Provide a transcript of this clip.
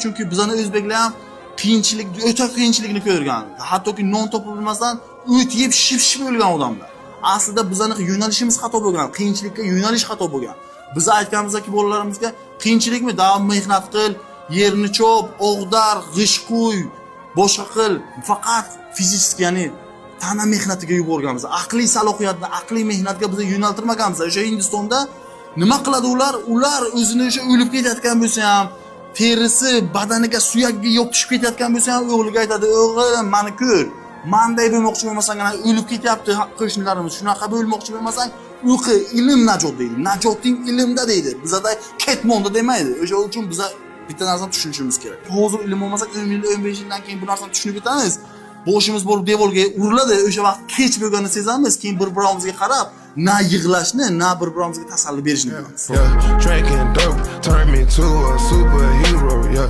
Chunki bizani o'zbeklar ham qiyinchilik, o'ta qiyinchilikni ko'rgan. Hattoki non topib bilmasdan o't yeb ship-ship o'lgan odamlar. Aslida bizani yo'nalishimiz xato bo'lgan, qiyinchilikka yo'nalish xato bo'lgan. Biz aytganimizdagi bolalarimizga qiyinchilikmi? Davom mehnat qil, yerni chop, og'dar, g'isht qo'y, boshqa qil. Faqat fizik, ya'ni tana mehnatiga yuborganmiz. Aqliy salohiyatni, aqliy mehnatga biz yo'naltirmaganmiz. O'sha Hindistonda nima qiladi ular? Ular o'zini o'sha o'lib ketayotgan bo'lsa ham, terisi badaniga suyagiga yopishib ketayotgan bo'lsa ham o'g'liga aytadi: "O'g'lim, meni ko'r. Manday bo'lmoqchi bo'lmasang, o'lib ketyapti qo'shnilarimiz. Shunaqa bo'lmoqchi bo'lmasang, o'qi, ilm najot deydi. Najoting ilmda deydi. Bizda ketmonda demaydi. O'sha uchun biz bitta narsani tushunishimiz kerak. Hozir ilm bo'lmasa, 10 yil, 15 yildan keyin bu narsani tushunib ketamiz. Boshimiz bo'lib devorga uriladi. O'sha vaqt kech bo'lganini sezamiz. Keyin bir-birimizga qarab, na yig'lashni, na bir-birimizga tasalli berishni bilamiz. Drinking dope turned me to a superhero, yeah.